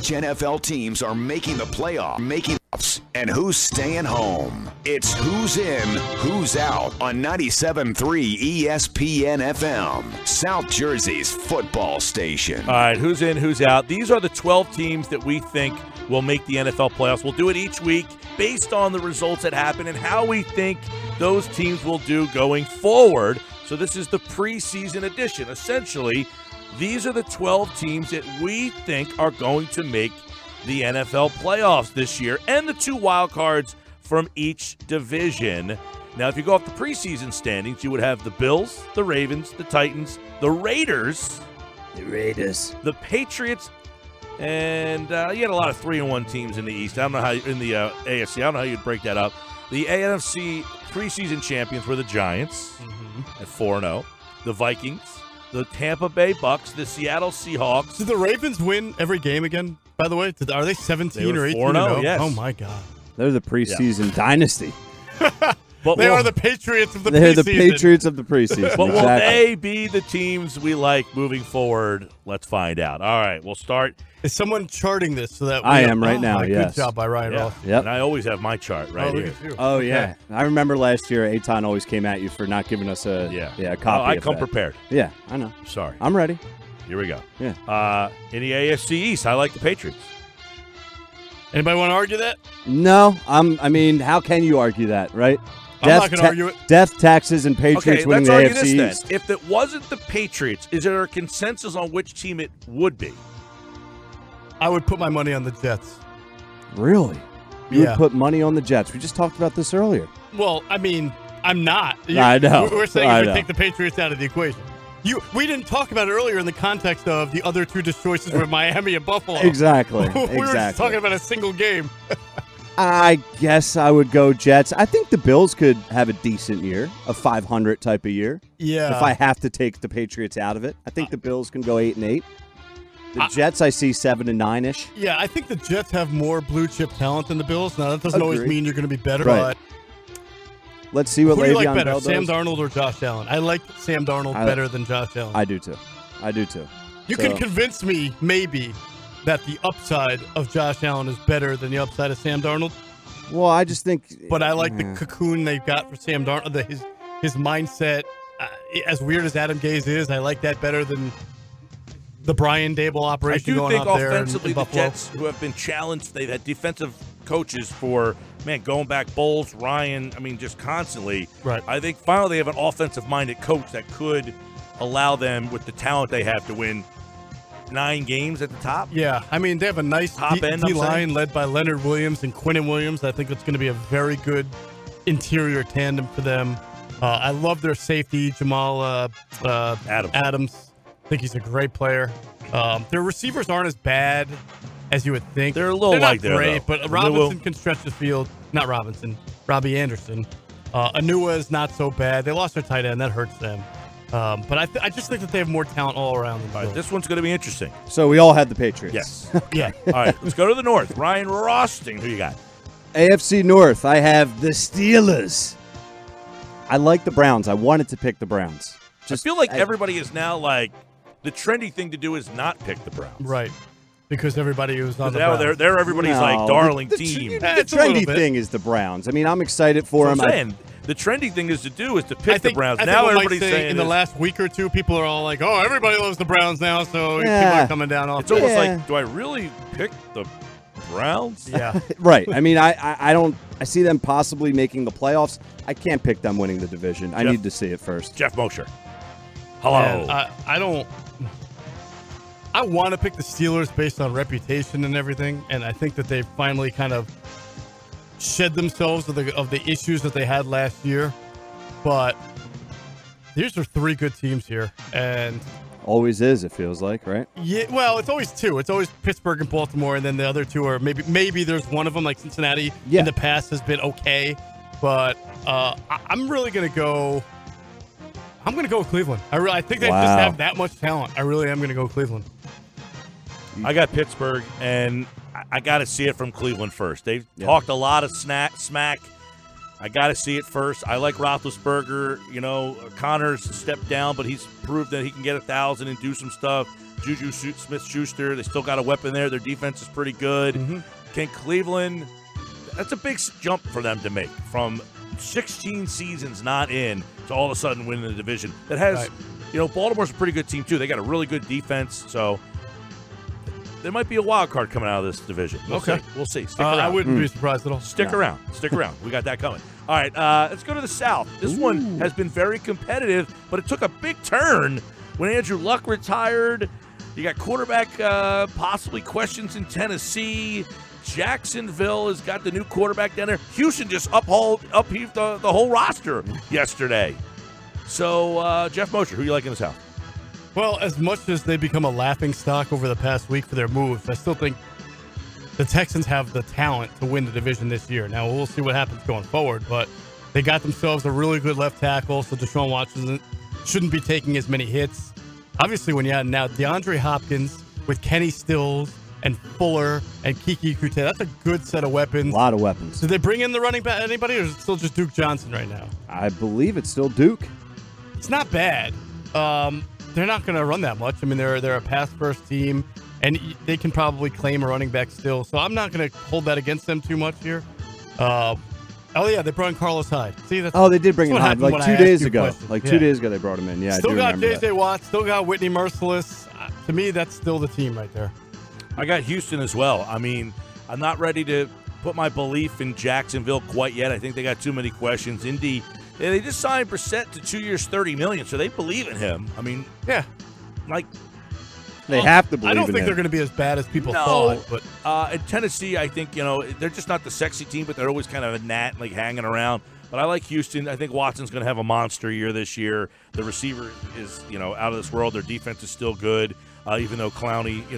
which NFL teams are making the playoffs, and who's staying home. It's Who's In, Who's Out on 97.3 ESPN FM, South Jersey's football station. All right, who's in, who's out. These are the 12 teams that we think will make the NFL playoffs. We'll do it each week based on the results that happen and how we think those teams will do going forward. So this is the preseason edition. Essentially, these are the 12 teams that we think are going to make the NFL playoffs this year, and the 2 wild cards from each division. Now, if you go off the preseason standings, you would have the Bills, the Ravens, the Titans, the Raiders, the Patriots, and you had a lot of 3-1 teams in the East. I don't know how in the AFC. I don't know how you'd break that up. The NFC preseason champions were the Giants at 4-0, the Vikings, the Tampa Bay Bucks, the Seattle Seahawks. Did the Ravens win every game again? By the way, are they 17 or 18? 4-0, yes. Oh my God, they're the preseason dynasty. But they are the Patriots of the preseason. They're the Patriots of the preseason. But will they be the teams we like moving forward? Let's find out. All right, we'll start. Is someone charting this so that I am right now? Yes. Good job by Ryan Roth. Yep. And I always have my chart right here. Oh yeah, I remember last year Eitan always came at you for not giving us a copy. I come prepared. Yeah, I know. Sorry, I'm ready. Here we go. Yeah. In the AFC East, I like the Patriots. Anybody want to argue that? No, I mean, how can you argue that, right? I'm not going to argue it. Death, taxes, and Patriots winning the AFC East. This then. If it wasn't the Patriots, is there a consensus on which team it would be? I would put my money on the Jets. Really? You would put money on the Jets. We just talked about this earlier. Well, I mean, I'm not. I know. We're saying we take the Patriots out of the equation. We didn't talk about it earlier in the context of the other 2 choices were Miami and Buffalo. Exactly. We were just talking about a single game. I guess I would go Jets. I think the Bills could have a decent year, a 500 type of year. Yeah. If I have to take the Patriots out of it, I think the Bills can go 8-8. The Jets, I see 7-9-ish. Yeah, I think the Jets have more blue chip talent than the Bills. Now that doesn't always mean you're going to be better. Right. But let's see what Le'Veon Bell does. Who do you like better, Sam Darnold or Josh Allen? I like Sam Darnold better than Josh Allen. I do too. You can convince me maybe that the upside of Josh Allen is better than the upside of Sam Darnold. Well, I just think... But I like the cocoon they've got for Sam Darnold, his mindset. As weird as Adam Gase is, I like that better than the Brian Dable operation going on there. I do think offensively the Jets, who have been challenged, they've had defensive coaches for, going back, Bowles, Ryan, just constantly. Right. I think finally they have an offensive-minded coach that could allow them, with the talent they have, to win 9 games at the top. Yeah, they have a nice top end D-line led by Leonard Williams and Quinnen Williams. I think it's going to be a very good interior tandem for them. I love their safety, Jamal Adams. I think he's a great player. Their receivers aren't as bad as you would think. They're a little not like great, but Robinson can stretch the field. Not Robinson, Robbie Anderson. Anua is not so bad. They lost their tight end. That hurts them. But I just think that they have more talent all around them. All right, this one's going to be interesting. So we all had the Patriots. Yes. Yeah. All right, let's go to the North. Ryan Rothstein, who you got? AFC North, I have the Steelers. I like the Browns. I wanted to pick the Browns. I feel like everybody is now like, the trendy thing to do is not pick the Browns. Right. Because everybody who's on the Browns. They're everybody's darling team. The trendy thing is the Browns. I'm excited for them. I'm saying. The trendy thing is to pick the Browns. Now everybody's saying in the last week or two, people are all like, "Oh, everybody loves the Browns now," so people are coming down off. It's almost like, do I really pick the Browns? Yeah, right. I don't. I see them possibly making the playoffs. I can't pick them winning the division. I need to see it first. Geoff Mosher. Hello. I don't. I want to pick the Steelers based on reputation and everything, and I think that they've finally kind of shed themselves of the issues that they had last year. But these are 3 good teams here, and always is, it feels like, right? Yeah, well, it's always 2. It's always Pittsburgh and Baltimore, and then the other 2 are maybe there's one of them, like Cincinnati in the past has been okay, but I'm really gonna go. I'm gonna go with Cleveland. I think they just have that much talent. I really am gonna go with Cleveland. I got Pittsburgh, and I got to see it from Cleveland first. They've talked a lot of smack. I got to see it first. I like Roethlisberger. Connor's stepped down, but he's proved that he can get 1,000 and do some stuff. Juju Smith-Schuster. They still got a weapon there. Their defense is pretty good. Can Cleveland, that's a big jump for them to make from 16 seasons not in to all of a sudden winning the division. That has, Baltimore's a pretty good team too. They got a really good defense, so there might be a wild card coming out of this division. We'll see. Stick around. I wouldn't be surprised at all. Stick around. We got that coming. All right, let's go to the South. This one has been very competitive, but it took a big turn when Andrew Luck retired. You got quarterback possibly questions in Tennessee. Jacksonville has got the new quarterback down there. Houston just upheaved the whole roster yesterday. So, Geoff Mosher, who you like in the South? Well, as much as they become a laughing stock over the past week for their moves, I still think the Texans have the talent to win the division this year. Now, we'll see what happens going forward, but they got themselves a really good left tackle, so Deshaun Watson shouldn't be taking as many hits. Obviously, when you add now DeAndre Hopkins with Kenny Stills and Fuller and Kiki Kute, that's a good set of weapons. A lot of weapons. Did they bring in the running back, anybody, or is it still just Duke Johnson right now? I believe it's still Duke. It's not bad. They're not going to run that much. I mean, they're a pass-first team, and they can probably claim a running back still. So I'm not going to hold that against them too much here. They brought in Carlos Hyde. See, they did bring in Hyde like 2 days ago. Two days ago they brought him in. Yeah, still I do got remember J.J. Watt. Still got Whitney Merciless. To me, that's still the team right there. I got Houston as well. I mean, I'm not ready to put my belief in Jacksonville quite yet. I think they got too many questions. Indy, they just signed Brissett to 2 years, $30 million, so they believe in him. I mean, yeah, they have to believe in him. I don't think they're going to be as bad as people thought. But in Tennessee, I think they're just not the sexy team, but they're always kind of a gnat, like hanging around. But I like Houston. I think Watson's going to have a monster year this year. The receiver is out of this world. Their defense is still good, even though Clowney,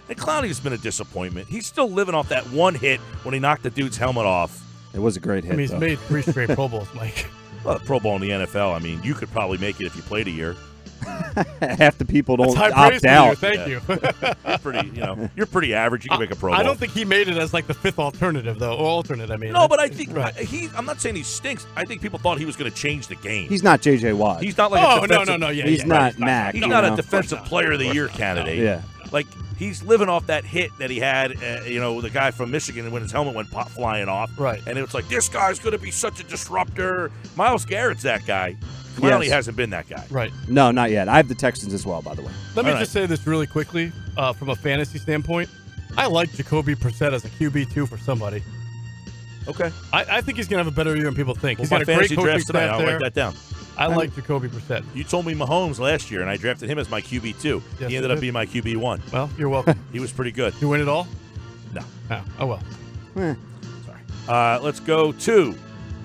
and Clowney's been a disappointment. He's still living off that one hit when he knocked the dude's helmet off. It was a great hit. I mean, he's made 3 straight Pro Bowls, Mike. Well, Pro Bowl in the NFL. I mean, you could probably make it if you played a year. Half the people don't opt out. Thank you. You're pretty average. You can make a Pro Bowl. I don't think he made it as like the 5th alternative, though. Or alternate, I mean. No, but I think I'm not saying he stinks. I think people thought he was going to change the game. He's not J.J. Watt. He's not like no. Yeah, he's not Mac. He's not a defensive player of the year candidate. Yeah. Like, he's living off that hit that he had, the guy from Michigan when his helmet went flying off. Right. And it's like, this guy's going to be such a disruptor. Myles Garrett's that guy. Clowney hasn't been that guy. Right. No, not yet. I have the Texans as well, by the way. Let me just say this really quickly from a fantasy standpoint. I like Jacoby Brissett as a QB2 for somebody. Okay. I think he's going to have a better year than people think. Well, he's got a great coaching draft tonight. staff I'll there. write that down. I like Jacoby Brissett. You told me Mahomes last year, and I drafted him as my QB2. Yes, he ended up being my QB1. Well, you're welcome. He was pretty good. You win it all? No. Oh well. Sorry. Let's go to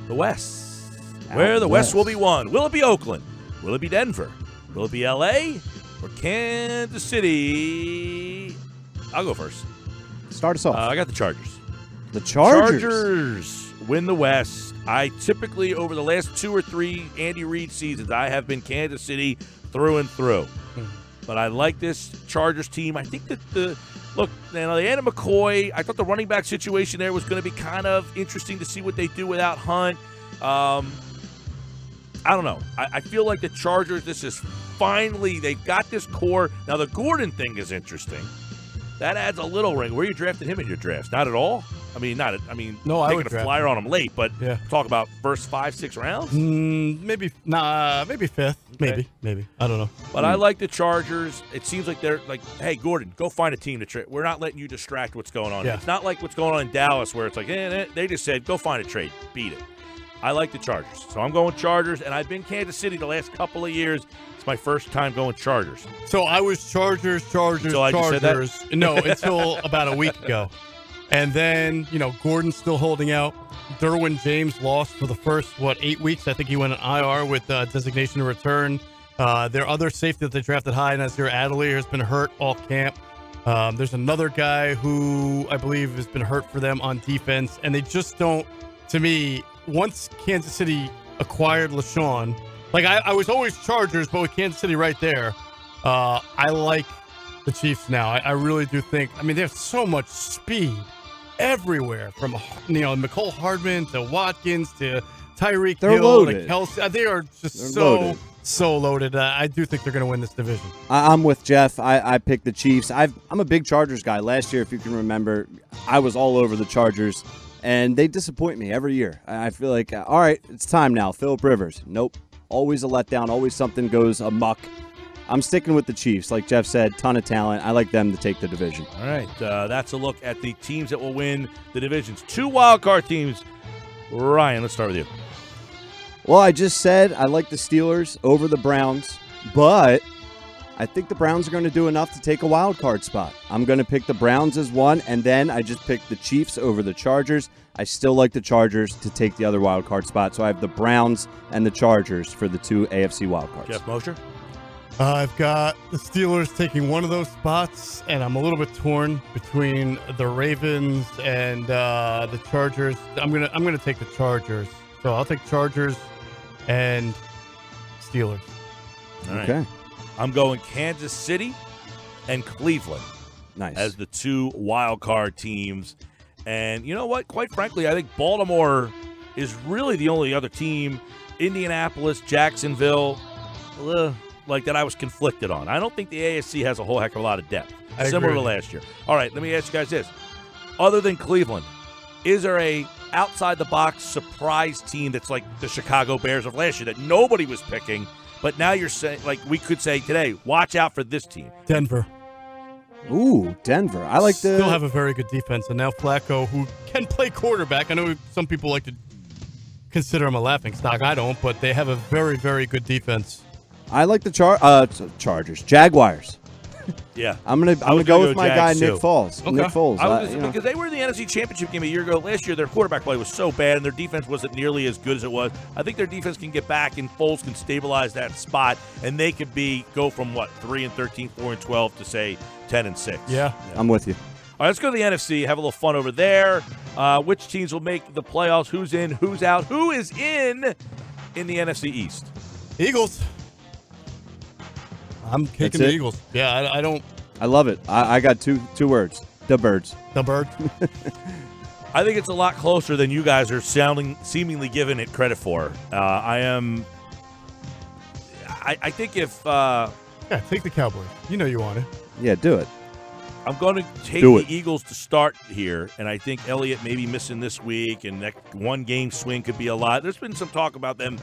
the West, where the West will be won. Will it be Oakland? Will it be Denver? Will it be L.A. or Kansas City? I'll go first. Start us off. I got the Chargers. The Chargers? Chargers win the West. I typically, over the last 2 or 3 Andy Reid seasons, I have been Kansas City through and through. But I like this Chargers team. I think that they added McCoy. I thought the running back situation there was going to be kind of interesting to see what they do without Hunt. I don't know. I feel like the Chargers, this is finally, they've got this core. Now, the Gordon thing is interesting. That adds a little ring. Where you drafted him in your drafts? Not at all? No, I taking would a draft flyer him. on him late, but talk about first 5-6 rounds? Maybe 5th. Okay. Maybe. I don't know. But I like the Chargers. It seems like they're like, hey, Gordon, go find a team to trade. We're not letting you distract what's going on. Yeah. It's not like what's going on in Dallas where it's like, they just said, go find a trade. Beat it. I like the Chargers. So I'm going Chargers, and I've been Kansas City the last couple of years. It's my first time going Chargers. So I was Chargers. Until I just said that? No, until about a week ago. And then, Gordon's still holding out. Derwin James lost for the first, 8 weeks? I think he went on IR with designation to return. Their other safety that they drafted high, Nasir Adderley, has been hurt off camp. There's another guy who I believe has been hurt for them on defense. And they just don't, to me, once Kansas City acquired LaShawn, I was always Chargers, but with Kansas City right there, I like the Chiefs now. I really do think, they have so much speed everywhere from, Mecole Hardman to Watkins to Tyreek Hill to Kelsey. They are just so loaded. I do think they're going to win this division. I'm with Geoff. I picked the Chiefs. I'm a big Chargers guy. Last year, if you can remember, I was all over the Chargers, and they disappoint me every year. I feel like, all right, it's time now. Phillip Rivers. Nope. Always a letdown. Always something goes amok. I'm sticking with the Chiefs. Like Geoff said, ton of talent. I like them to take the division. All right, that's a look at the teams that will win the divisions. 2 wild card teams. Ryan, let's start with you. Well, I just said I like the Steelers over the Browns, but I think the Browns are going to do enough to take a wild card spot. I'm going to pick the Browns as one, and then I just picked the Chiefs over the Chargers. I still like the Chargers to take the other wild card spot, so I have the Browns and the Chargers for the 2 AFC wild cards. Geoff Mosher? I've got the Steelers taking one of those spots, and I'm a little bit torn between the Ravens and the Chargers. I'm gonna take the Chargers, so I'll take Chargers and Steelers. All right. Okay. I'm going Kansas City and Cleveland Nice. as the 2 wild card teams. And you know what? Quite frankly, I think Baltimore is really the only other team. Indianapolis, Jacksonville, like that I was conflicted on. I don't think the AFC has a whole heck of a lot of depth, similar to last year. All right, let me ask you guys this. Other than Cleveland, is there a outside-the-box surprise team that's like the Chicago Bears of last year that nobody was picking, but now you're saying, like we could say today, watch out for this team? Denver. Ooh, Denver. I like the. Still have a very good defense, and now Flacco, who can play quarterback. I know some people like to consider him a laughingstock. I don't, but they have a very, very good defense. I like the Chargers. Jaguars. Yeah, I'm gonna go with my guy Jags, Nick too. Foles. Okay. Nick Foles. Because they were in the NFC Championship game a year ago. Last year, their quarterback play was so bad, and their defense wasn't nearly as good as it was. I think their defense can get back, and Foles can stabilize that spot, and they could go from 3-13, 4-12 to say 10-6. Yeah. I'm with you. All right, let's go to the NFC. Have a little fun over there. Which teams will make the playoffs? Who's in? Who's out? Who is in the NFC East? Eagles. I'm kicking the Eagles. Yeah, I don't. I love it. I got two words. The Birds. The Bird. I think it's a lot closer than you guys are seemingly giving it credit for. I think if Yeah, take the Cowboys. You know you want it. Yeah, do it. I'm going to take Do the it. Eagles to start here, and I think Elliott may be missing this week, and that 1-game swing could be a lot. There's been some talk about them,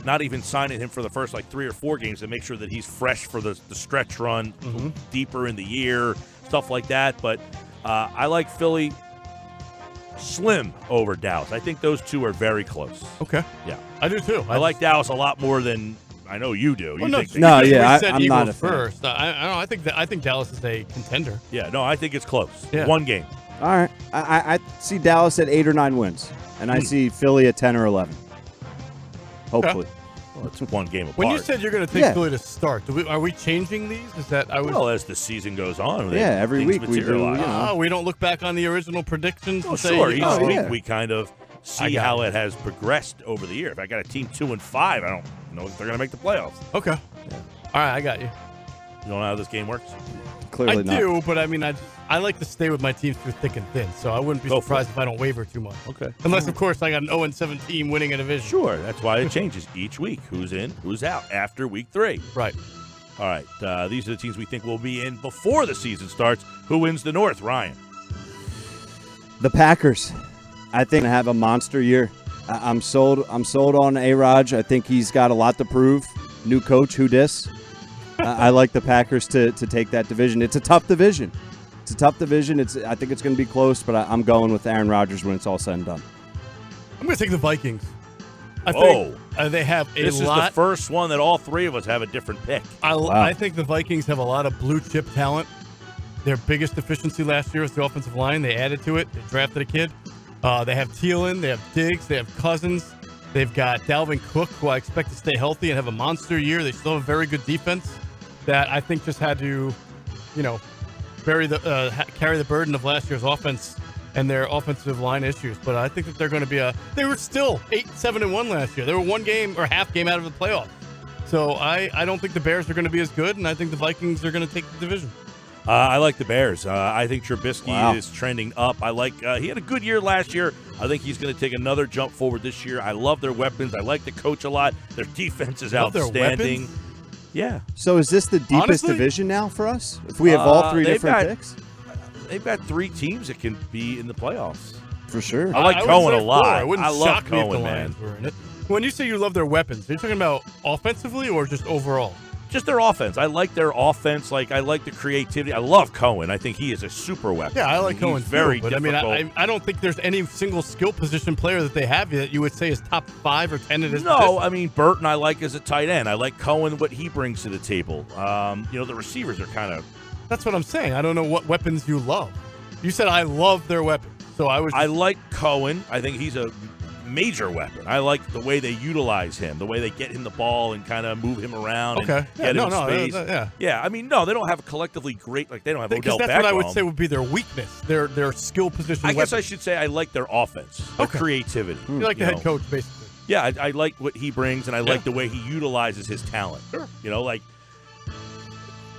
not even signing him for the first 3 or 4 games to make sure that he's fresh for the stretch run deeper in the year, stuff like that. But I like Philly slim over Dallas. I think those two are very close. Okay. Yeah. I do too. I like Dallas a lot more than I know you do. Well, You no, think they- No, we yeah, said I'm Eagles not a fan. first. I think Dallas is a contender. Yeah, no, I think it's close. Yeah. 1 game. All right. I see Dallas at 8 or 9 wins, and I see Philly at 10 or 11. Hopefully. Well, it's 1 game apart. When you said you're going to take Yeah. Philly to start, are we changing these? Is that I was? Well, as the season goes on, Yeah, every things week we do, materialize. We don't look back on the original predictions. Well, and say, sure. Each oh, week yeah. we kind of see got how it. it has progressed over the year. If I got a team 2-5, I don't know if they're going to make the playoffs. Okay. All right, I got you. You don't know how this game works? Clearly I not. do, but I mean, I like to stay with my teams through thick and thin, so I wouldn't be Go for surprised it. if I don't waver too much. Okay. Unless, of course, I got an 0-7 team winning a division. Sure. That's why it changes each week. Who's in, who's out after week 3. Right. All right. These are the teams we think will be in before the season starts. Who wins the North, Ryan? The Packers. I think have a monster year. I'm sold on A-Raj. I think he's got a lot to prove. New coach, who dis? I like the Packers to take that division. It's a tough division. I think it's going to be close, but I'm going with Aaron Rodgers when it's all said and done. I'm going to take the Vikings. I Whoa. think they have a This lot. is the first one that all 3 of us have a different pick. I think the Vikings have a lot of blue chip talent. Their biggest deficiency last year was the offensive line. They added to it. They drafted a kid. They have Thielen. They have Diggs. They have Cousins. They've got Dalvin Cook, who I expect to stay healthy and have a monster year. They still have a very good defense that I think just had to, carry the burden of last year's offense and their offensive line issues. But I think that they're going to be they were still 8-7-1 last year. They were 1 game or half game out of the playoffs. So I don't think the Bears are going to be as good, and I think the Vikings are going to take the division. I like the Bears. I think Trubisky is Wow. trending up. I like. He had a good year last year. I think he's going to take another jump forward this year. I love their weapons. I like the coach a lot. Their defense is Love their outstanding. weapons? Yeah. So is this the deepest Honestly? division now for us? If we have all three they've different got- picks? They've got 3 teams that can be in the playoffs. For sure. I like would Cohen say a lot. 4. It wouldn't I love shock me if the Cohen, Lions man. were in it. When you say you love their weapons, are you talking about offensively or just overall? Just their offense. I like their offense. Like I like the creativity. I love Cohen. I think he is a super weapon. Yeah, I like He's Cohen very too, but difficult. I don't think there's any single skill position player that they have that you would say is top 5 or 10 in this No, position. I mean Burton. I like as a tight end. I like Cohen, what he brings to the table. The receivers are kind of. That's what I'm saying. I don't know what weapons you love. You said I love their weapons, so I was. I like Cohen. I think he's a major weapon. I like the way they utilize him, the way they get him the ball and kind of move him around. Okay. And Yeah, get no, him no, space. yeah. Yeah. I mean, no, they don't have a collectively great. Like they don't have Because Odell that's what I would Beckham. say would be their weakness, their skill position. I guess I weapons. should say I like their offense, their Okay. creativity. You like the you head know. coach, basically. Yeah, I like what he brings, and I Yeah. like the way he utilizes his talent. Sure. Like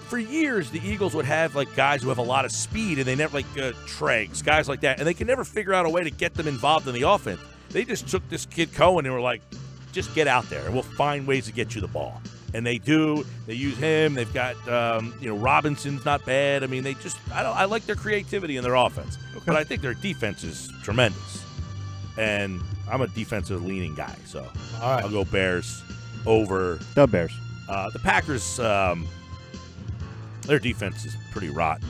for years, the Eagles would have like guys who have a lot of speed, and they never Treggs, guys like that, and they can never figure out a way to get them involved in the offense. They just took this kid Cohen and were like, just get out there, and we'll find ways to get you the ball. And they do. They use him. They've got Robinson's not bad. I mean, I like their creativity in their offense, but I think their defense is tremendous. And I'm a defensive leaning guy, so All right. I'll go Bears over The Bears. the Packers. Their defense is pretty rotten.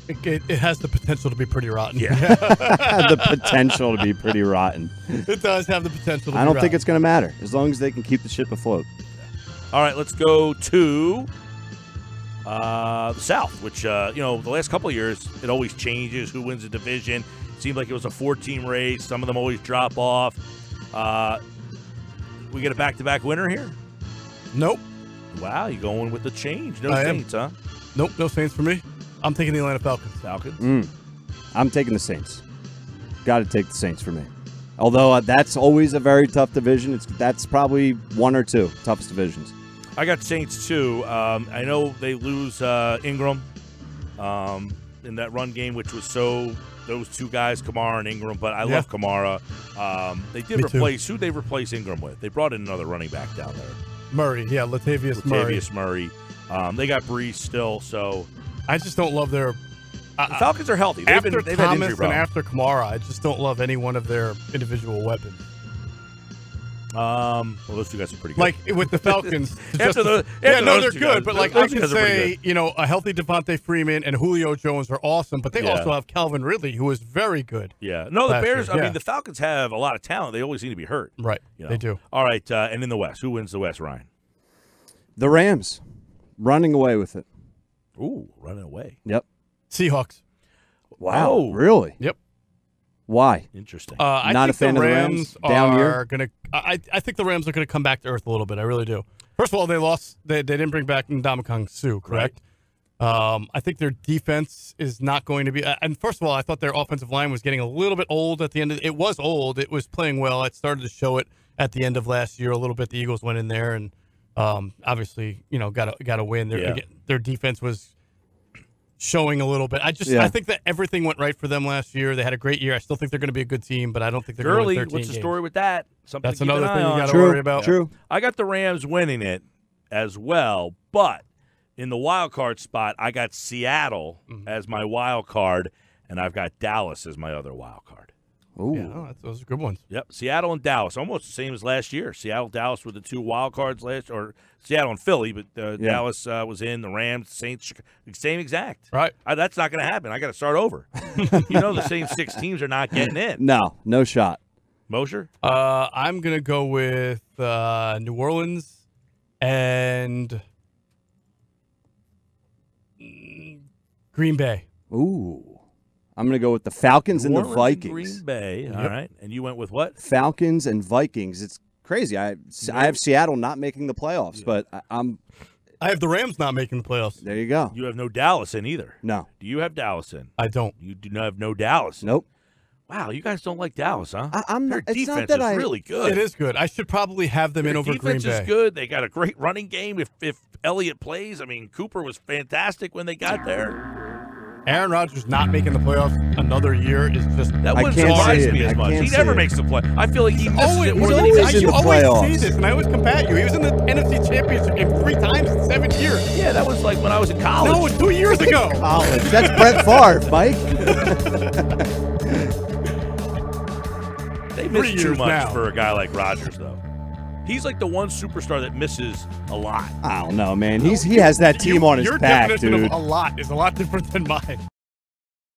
It has the potential to be pretty rotten. Yeah. The potential to be pretty rotten. It does have the potential to I be don't rotten. think it's going to matter as long as they can keep the ship afloat. All right, let's go to the South, which, the last couple of years, it always changes who wins the division. It seemed like it was a 4-team race. Some of them always drop off. We get a back-to-back winner here? Nope. Wow, you going with the change. No I am. Saints, huh? Nope. No Saints for me. I'm taking the Atlanta Falcons. Falcons? I'm taking the Saints. Got to take the Saints for me. Although that's always a very tough division. That's probably 1 or 2 toughest divisions. I got Saints, too. I know they lose Ingram in that run game, which was those 2 guys, Kamara and Ingram, but I love Kamara. They did replace – who'd they replace Ingram with? They brought in another running back down there. Murray. Yeah, Latavius Murray. They got Brees still, so – I just don't love their the Falcons are healthy. They've after had injury Thomas and problems. after Kamara. I just don't love any one of their individual weapons. Well, those 2 guys are pretty good. Like with the Falcons, After those they're 2 good. guys, But like those I 2 can guys are pretty say, good. a healthy Devontae Freeman and Julio Jones are awesome. But they Yeah. also have Calvin Ridley, who is very good. Yeah. No, the last year, Bears, I yeah. mean, the Falcons have a lot of talent. They always seem to be hurt. Right. They do. All right, and in the West, who wins the West, Ryan? The Rams. Running away with it. Ooh, running away. Yep. Seahawks. Wow. Oh. Really? Yep. Why? Interesting. I Not think a fan the of the Rams Rams? Down are year? going to. I think the Rams are going to come back to earth a little bit. I really do. First of all, they lost. They didn't bring back Ndamukong Suh, correct? I think their defense is not going to be. And first of all, I thought their offensive line was getting a little bit old at the end. It was old. It was playing well. It started to show it at the end of last year a little bit. The Eagles went in there and obviously, got to win. Their defense was showing a little bit. I think that everything went right for them last year. They had a great year. I still think they're going to be a good team, but I don't think they're going to Gurley, win 13 what's the games. story with that? Something That's to keep another an thing eye you on. got to worry about. True. I got the Rams winning it as well, but in the wild card spot, I got Seattle as my wild card, and I've got Dallas as my other wild card. Ooh. Yeah, those are good ones. Yep, Seattle and Dallas, almost the same as last year. Seattle, Dallas were the 2 wild cards last, or Seattle and Philly, but Dallas was in. The Rams, Saints, same exact. Right. That's not going to happen. I got to start over. The same 6 teams are not getting in. No shot. Mosher? I'm going to go with New Orleans and Green Bay. Ooh. I'm going to go with the Falcons and the New Orleans Vikings. Green Bay. All right. And you went with what? Falcons and Vikings. It's crazy. I have Seattle not making the playoffs, but I'm I have the Rams not making the playoffs. there. You go. You have no Dallas in either. No. Do you have Dallas in? I don't. You do not have no Dallas in. Nope. Wow, you guys don't like Dallas, huh? I'm Their not, it's defense not that is I really good. It is good. I should probably have them in over Green defense Bay. is good. They got a great running game. If Elliott plays, I mean, Cooper was fantastic when they got there. Aaron Rodgers not making the playoffs another year is just That I wouldn't can't surprise see it. me as I much. can't He see never it. makes the play. I feel like he misses it more than he always makes in it. you the always playoffs. say this, and I always combat you. He was in the NFC Championship game 3 times in 7 years. Yeah, that was like when I was in college. No, 2 years ago. College. That's Brett Favre, Mike. They miss 3 too years much now. for a guy like Rodgers, though. He's like the one superstar that misses a lot. I don't know, man. He has that team on his Your back, definition dude. of a lot is a lot different than mine.